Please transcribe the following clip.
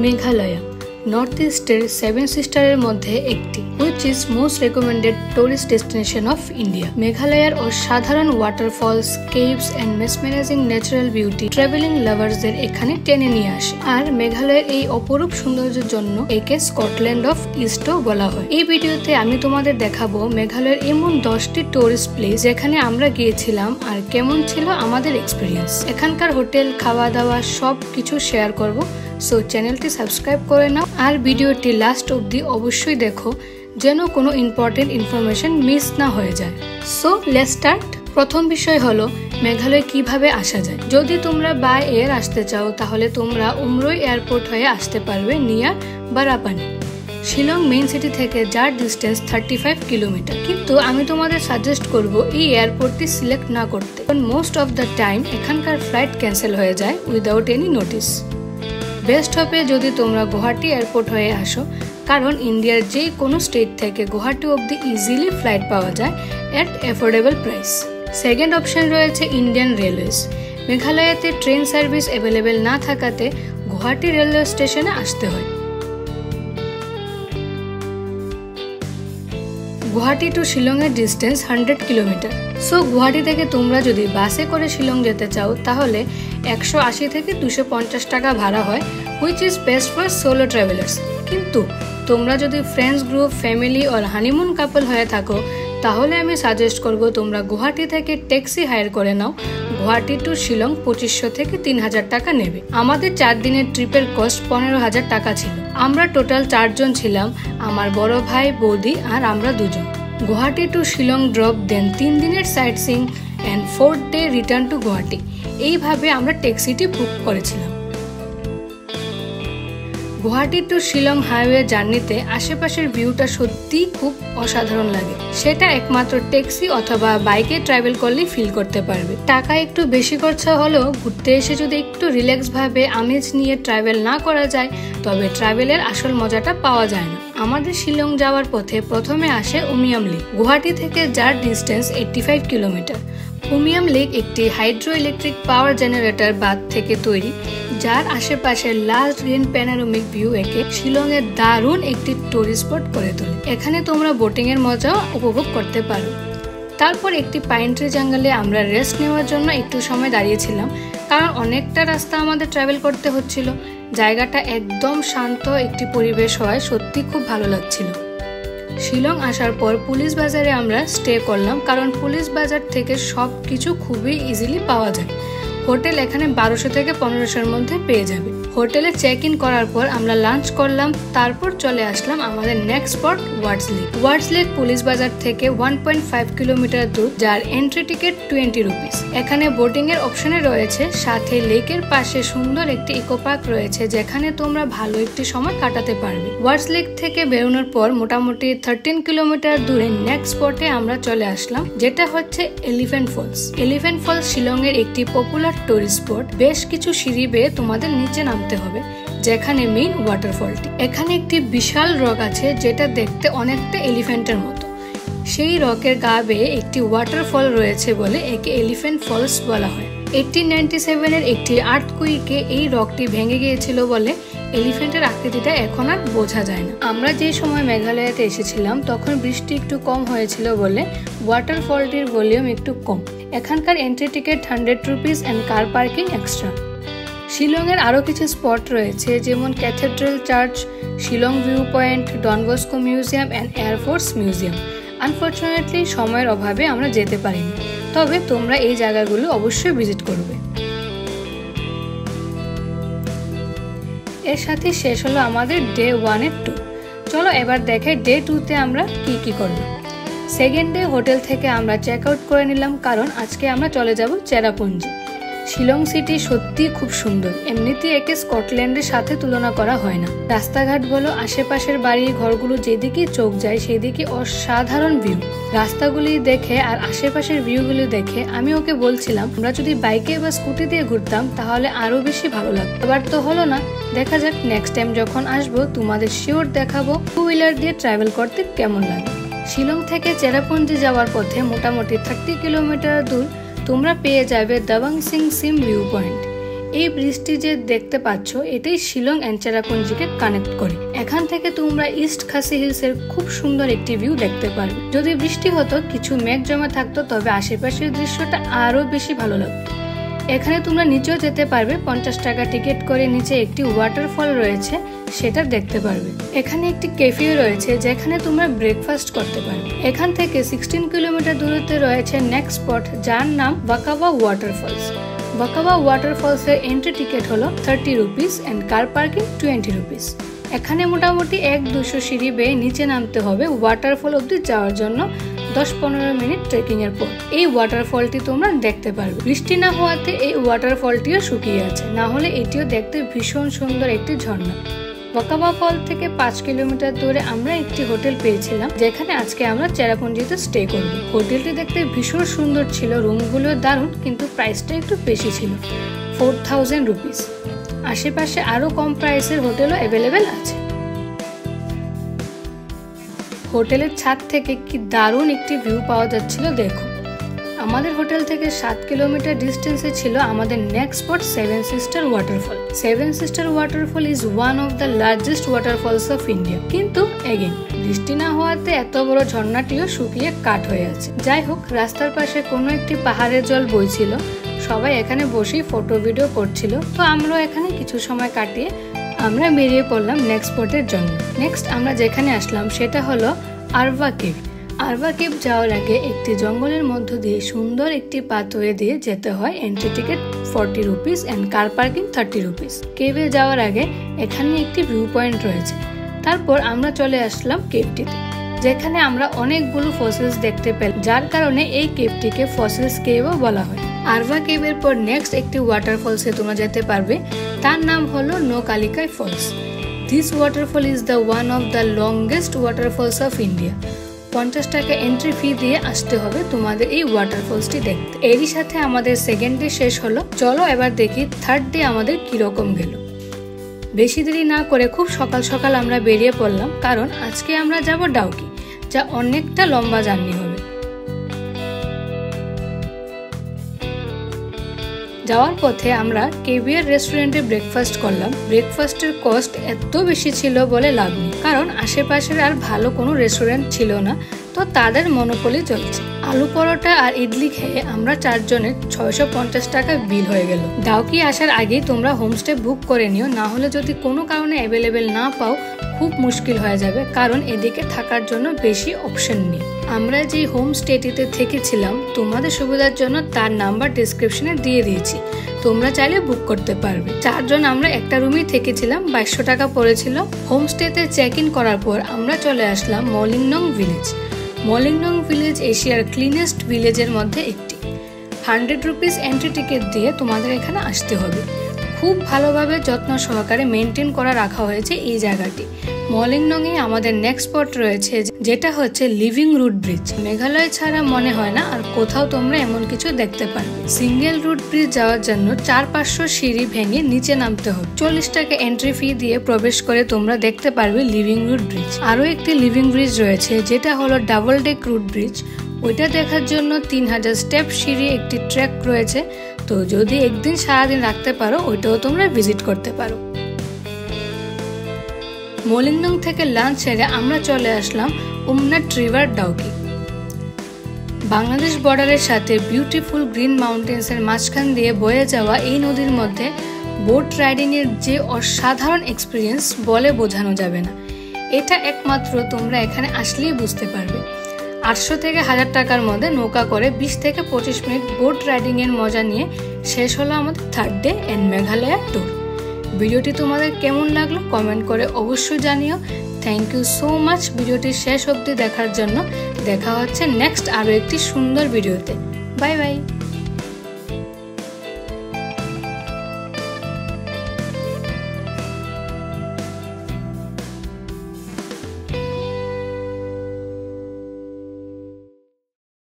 Meghalaya north ইস্টের 7 সিস্টারের মধ্যে একটি, which is most recommended tourist destination of India. মেঘালয়ার অসাধারণ waterfalls, caves and mesmerising natural beauty travelling লাভার্সদের এখানে টেনে নিয়ে আসে। আর মেঘালয়ের এই অপরূপ সৌন্দর্যের জন্য একে স্কটল্যান্ড অফ ইস্টও বলা হয়। এই ভিডিওতে আমি তোমাদের দেখাবো মেঘালয়ের এমন 10টি টুরিস্ট প্লেস যেখানে আমরা গিয়েছিলাম আর কেমন ছিল আমাদের এক্সপিরিয়েন্স। এখানকার হোটেল, খাওয়া দাওয়া সব কিছু শেয়ার করব। সো চ্যানেলটি সাবস্ক্রাইব করে নাও আর ভিডিওটি লাস্ট অবধি অবশ্যই দেখো যেন কোনো ইম্পর্টেন্ট ইনফরমেশন মিস না হয়ে যায়। So let's start. প্রথম বিষয় হলো মেঘালয় কিভাবে আসা যায়। যদি তোমরা বাই এয়ার আসতে চাও তাহলে তোমরা উমরই এয়ারপোর্ট হয়ে আসতে পারবে নিয়ার বারাপানি। শিলং মেইন সিটি থেকে যার ডিস্টেন্স 35 কিলোমিটার। কিন্তু আমি তোমাদের সাজেস্ট করব এই এয়ারপোর্টটি সিলেক্ট না করতে, কারণ মোস্ট অফ দ্য টাইম এখানকার ফ্লাইট ক্যান্সেল হয়ে যায় উইদাউট এনি নোটিস। বেস্ট হবে যদি তোমরা গুয়াহাটি এয়ারপোর্ট হয়ে আসো, কারণ ইন্ডিয়ার যে কোনো স্টেট থেকে গুয়াহাটি অবধি ইজিলি ফ্লাইট পাওয়া যায় at affordable price. Second option রয়েছে ইন্ডিয়ান রেলওয়েজ। মেঘালয়াতে ট্রেন সার্ভিস অ্যাভেলেবেল না থাকাতে গুয়াহাটি রেলওয়ে স্টেশনে আসতে হয়। গুয়াহাটি টু শিলং এর ডিস্টেন্স 100 কিলোমিটার। সো গুয়াহাটি থেকে তোমরা যদি বাসে করে শিলং যেতে চাও তাহলে 180 থেকে 250 টাকা ভাড়া হয়, which is best for solo travelers। কিন্তু তোমরা যদি ফ্রেন্ডস গ্রুপ, ফ্যামিলি আর হানিমুন কাপল হয়ে থাকো তাহলে আমি সাজেস্ট করব তোমরা গুয়াহাটি থেকে ট্যাক্সি হায়ার করে নাও। গুয়াহাটি টু শিলং 2500 থেকে 3000 টাকা নেবে। আমাদের 4 দিনের ট্রিপের কস্ট 15,000 টাকা ছিল। আমরা টোটাল 4 জন ছিলাম, আমার বড় ভাই, বৌদি আর আমরা দুজন। Guwahati to Shillong drop, then 3 দিনের sight seeing and 4th day return to Guwahati. এইভাবে আমরা ট্যাক্সিটি বুক করেছিলাম। গুয়াহাটি টু শিলং হাইওয়ে জার্নিতে আশেপাশের ভিউটা সত্যিই খুব অসাধারণ লাগে। সেটা একমাত্র ট্যাক্সি অথবা বাইকে ট্রাভেল করলেই ফিল করতে পারবে। টাকা একটু বেশি খরচা হলেও ঘুরতে এসে যদি একটু রিল্যাক্স ভাবে আমেজ নিয়ে ট্রাভেল না করা যায় তবে ট্রাভেলের আসল মজাটা পাওয়া যায় না। আমাদের শিলং যাওয়ার পথে প্রথমে আসে উমিয়াম লেক। গুয়াহাটি থেকে যার ডিস্টেন্স 85 কিলোমিটার। উমিয়াম লেক একটি হাইড্রো ইলেকট্রিক পাওয়ার জেনারেটর বাঁধ থেকে তৈরি, যার আশেপাশের লাস্ট গ্রিন প্যানোরামিক ভিউ একে শিলং এর দারুণ একটি টুরিস্ট স্পট করে তোলে। এখানে তোমরা বোটিং এর মজাও উপভোগ করতে পারো। তারপর একটি পাইন ট্রি জঙ্গলে আমরা রেস্ট নেওয়ার জন্য একটু সময় দাঁড়িয়েছিলাম, কারণ অনেকটা রাস্তা আমাদের ট্রাভেল করতে হচ্ছিল। জায়গাটা একদম শান্ত একটি পরিবেশ হয়, সত্যি খুব ভালো লাগছিল। শিলং আসার পর পুলিশ বাজারে আমরা স্টে করলাম, কারণ পুলিশ বাজার থেকে সব কিছু খুবই ইজিলি পাওয়া যায়। হোটেল এখানে 1200 থেকে 1500-এর মধ্যে পেয়ে যাবে। হোটেলে চেক ইন করার পর আমরা লাঞ্চ করলাম, তারপর চলে আসলাম আমাদের নেক্সট স্পট ওয়ার্ডস লেক। ওয়ার্ডস লেক পুলিশ বাজার থেকে 1.5 কিলোমিটার দূর, যার এন্ট্রি টিকিট 20 রুপিস। এখানে বোটিং এর অপশনে রয়েছে, সাথে লেকের পাশে সুন্দর একটি ইকো পার্ক রয়েছে যেখানে তোমরা ভালো একটি সময় কাটাতে পারবে। ওয়ার্ডস লেক থেকে বেরোনোর পর মোটামুটি 13 কিলোমিটার দূরে নেক্সট স্পটে আমরা চলে আসলাম, যেটা হচ্ছে elephant falls. Elephant falls Shillong এর একটি পপুলার টুরিস্ট স্পট। বেশ কিছু সিঁড়ি বেয়ে তোমাদের নিচে নামতে হবে, যেখানে মেইন ওয়াটারফলটি। এখানে একটি বিশাল রক আছে যেটা দেখতে অনেকটা এলিফ্যান্টের মতো। সেই রকের গা বেয়ে একটি ওয়াটারফল রয়েছে বলে একে এলিফ্যান্ট ফলস বলা হয়। 1897 এর একটি আর্থকুইকে এই রকটি ভেঙে গিয়েছিল বলে এলিফ্যান্টের আকৃতিটা এখন আর বোঝা যায় না। আমরা যে সময় মেঘালয়াতে এসেছিলাম তখন বৃষ্টি একটু কম হয়েছিল বলে ওয়াটারফলটির ভলিউম একটু কম। এখানকার entry ticket 100 rupees and car parking extra. Shillong এর আরো কিছু স্পট রয়েছে, যেমন cathedral church, Shillong view point, Don Bosco museum and air force museum. Unfortunately সময়ের অভাবে আমরা যেতে পারিনি, তবে তোমরা এই জায়গাগুলো অবশ্যই ভিজিট করবে। এর সাথে শেষ হলো আমাদের ডে 1 এর ট্যুর। চলো এবার দেখাই ডে 2-তে আমরা কি করব। সেকেন্ড ডে হোটেল থেকে আমরা চেক আউট করে নিলাম, কারণ আজকে আমরা চলে যাব চেরাপুঞ্জি। শিলং সিটি সত্যি খুব সুন্দর, এমনিতে একে স্কটল্যান্ডের সাথে তুলনা করা হয় না। রাস্তাঘাট বলো, আশেপাশের বাড়ি ঘরগুলো যেদিকে চোখ যায় সেদিকে অসাধারণ ভিউ। রাস্তাগুলি দেখে আর আশেপাশের ভিউগুলি দেখে আমি ওকে বলছিলাম আমরা যদি বাইকে বা স্কুটি দিয়ে ঘুরতাম তাহলে আরো বেশি ভালো লাগতো। এবার তো হলো না, দেখা যাক নেক্সট টাইম যখন আসবো তোমাদের শিওর দেখাবো 2 হুইলার দিয়ে ট্রাভেল করতে কেমন লাগে। শিলং থেকে চেরাপুঞ্জি যাওয়ার পথে মোটামুটি 30 কিলোমিটার দূর তোমরা পেয়ে যাবে দাবাং সিং সিম ভিউ পয়েন্ট। এই ব্রিজটি যে দেখতে পাচ্ছ এটাই শিলং এন্ড চেরাপুঞ্জিকে কানেক্ট করে। এখান থেকে তোমরা ইস্ট খাসি হিলস এর খুব সুন্দর একটি ভিউ দেখতে পারবে। যদি বৃষ্টি হতো, কিছু মেঘ জমা থাকতো, তবে আশেপাশের দৃশ্যটা আরো বেশি ভালো লাগতো। এখানে তোমরা নিচেও যেতে পারবে। 50 টাকা টিকিট করে নিচে একটি ওয়াটারফল রয়েছে, সেটা দেখতে পারবে। এখানে একটি ক্যাফেও রয়েছে যেখানে তোমরা ব্রেকফাস্ট করতে পারবে। এখান থেকে 16 কিলোমিটার দূরত্বে রয়েছে নেক্সট স্পট, যার নাম ওয়াকাবা ওয়াটারফলস। ওয়াকাবা ওয়াটারফলস এর এন্ট্রি টিকিট হলো 30 rupees and car parking 20 rupees. এখানে মোটামুটি 1-200 সিঁড়ি বেয়ে নিচে নামতে হবে ওয়াটারফল অব্দি যাওয়ার জন্য। 10-15 মিনিট ট্রেকিং এর পর এই ওয়াটারফলটি তোমরা দেখতে পারবে। বৃষ্টি না হওয়াতে এই ওয়াটারফলটিও শুকিয়ে আছে, না হলে এটিও দেখতে ভীষণ সুন্দর একটি ঝর্ণা। ওয়াকাবা ফল থেকে 5 কিলোমিটার দূরে আমরা একটি হোটেল পেয়েছিলাম, যেখানে আজকে আমরা চেরাপুঞ্জিতে স্টে করব। হোটেলটি দেখতে ভীষণ সুন্দর ছিল, রুমগুলো দারুণ, কিন্তু প্রাইসটা একটু বেশি ছিল, 4000 রুপিস। আশেপাশে আরো কম প্রাইসের হোটেলও অ্যাভেলেবেল আছে। হোটেলের ছাদ থেকে কি দারুণ একটি ভিউ পাওয়া যাচ্ছিল দেখো। আমাদের হোটেল থেকে 7 কিলোমিটার ডিস্টেন্সে ছিল আমাদের next spot seven sister waterfall. Seven sister waterfall is one of the largest waterfalls of India. কিন্তু এগেইন বৃষ্টি না হওয়াতে এত বড় ঝর্ণাটিও শুকিয়ে কাঠ হয়ে আছে। যাই হোক, রাস্তার পাশে কোনো একটি পাহাড়ের জল বইছিল, সবাই এখানে বসেই ফটো ভিডিও করছিল। তো আমরাও এখানে কিছু সময় কাটিয়ে আমরা বেরিয়ে পড়লাম নেক্সট স্পটের জন্য। নেক্সট আমরা যেখানে আসলাম সেটা হলো আরভা কেভ। আরভা কেভ যাওয়ার আগে একটি জঙ্গলের মধ্য দিয়ে সুন্দর একটি পাথওয়ে দিয়ে যেতে হয়। Entry ticket 40 rupees and car parking 30 rupees. কেভে যাওয়ার আগে এখানে একটি ভিউ পয়েন্ট রয়েছে। তারপর আমরা চলে আসলাম কেভটিতে, যেখানে আমরা অনেকগুলো ফসিলস দেখতে পেলাম, যার কারণে এই কেভটিকে ফসিলস কেভও বলা হয়। আরভা কেভের পর নেক্সট একটি ওয়াটারফলসে তোমরা যেতে পারবে, তার নাম হলো Nohkalikai falls. This waterfall is the one of the longest waterfalls of India. 50 টাকা এন্ট্রি ফি দিয়ে আসতে হবে তোমাদের এই ওয়াটারফলসটি দেখতে। এরই সাথে আমাদের সেকেন্ড ডে শেষ হলো। চলো এবার দেখি থার্ড ডে আমাদের কিরকম গেল। বেশি দেরি না করে খুব সকাল সকাল আমরা বেরিয়ে পড়লাম, কারণ আজকে আমরা যাব ডাউকি, যা অনেকটা লম্বা জার্নি হবে। যাওয়ার পথে আমরা কেভিয়ার রেস্টুরেন্টে ব্রেকফাস্ট করলাম। ব্রেকফাস্টের কস্ট এত বেশি ছিল বলে লাভ নেই, কারণ আশেপাশের আর ভালো কোনো রেস্টুরেন্ট ছিল না, তো তাদের মনোপলি চলছে। আলু পরোটা আর ইডলি খেয়ে আমরা 4 জনের 650 টাকা বিল হয়ে গেল। ডাউকি আসার আগেই তোমরা হোমস্টে বুক করে নিও, না হলে যদি কোনো কারণে অ্যাভেলেবেল না পাও খুব মুশকিল হয়ে যাবে, কারণ এদিকে থাকার জন্য বেশি অপশন নেই। আমরা যে হোমস্টেটিতে থেকেছিলাম তোমাদের সুবিধার জন্য তার নাম্বার ডেসক্রিপশনে দিয়ে দিয়েছি, তোমরা চাইলে বুক করতে পারবে। 4 জন আমরা একটা রুমেই থেকেছিলাম, 2200 টাকা পড়েছিল। হোমস্টেতে চেক ইন করার পর আমরা চলে আসলাম মলিংনং ভিলেজ। মলিংনং ভিলেজ এশিয়ার ক্লিনেস্ট ভিলেজের মধ্যে একটি। 100 রুপিস এন্ট্রি টিকিট দিয়ে তোমাদের এখানে আসতে হবে। খুব ভালোভাবে যত্ন সহকারে মেনটেন করা রাখা হয়েছে এই জায়গাটি। মলিংনং এ আমাদের নেক্সট স্পট রয়েছে, যেটা হচ্ছে লিভিং রুট ব্রিজ। মেঘালয় ছাড়া মনে হয় না আর কোথাও তোমরা এমন কিছু দেখতে পারবে। সিঙ্গেল রুট ব্রিজ যাওয়ার জন্য 400-500 সিঁড়ি ভেঙে নিচে নামতে হবে। 40 টাকা এন্ট্রি ফি দিয়ে প্রবেশ করে তোমরা দেখতে পারবে লিভিং রুট ব্রিজ। আরো একটি লিভিং ব্রিজ রয়েছে, যেটা হলো ডাবল ডেক রুট ব্রিজ। ওইটা দেখার জন্য 3000 স্টেপ সিঁড়ি একটি ট্রেক রয়েছে। তো যদি একদিন সারাদিন রাখতে পারো, ওইটাও তোমরা ভিজিট করতে পারো। মলিংনং থেকে লাঞ্চ সেরে আমরা চলে আসলাম উমনাট রিভার ডাউকি। বাংলাদেশ বর্ডারের সাথে বিউটিফুল গ্রিন মাউন্টেন্স এর মাঝখান দিয়ে বয়ে যাওয়া এই নদীর মধ্যে বোট রাইডিং এর যে অসাধারণ এক্সপিরিয়েন্স বলে বোঝানো যাবে না। এটা একমাত্র তোমরা এখানে আসলেই বুঝতে পারবে। 800 থেকে 1000 টাকার মধ্যে নৌকা করে 20 থেকে 25 মিনিট বোট রাইডিং এর মজা নিয়ে শেষ হলো আমাদের third day and Meghalaya tour. ভিডিওটি তোমাদের কেমন লাগলো কমেন্ট করে অবশ্যই জানিও। থ্যাংক ইউ সো মাচ ভিডিওটি শেষ অবধি দেখার জন্য। দেখা হচ্ছে নেক্সট আরো একটি সুন্দর ভিডিওতে। Bye bye.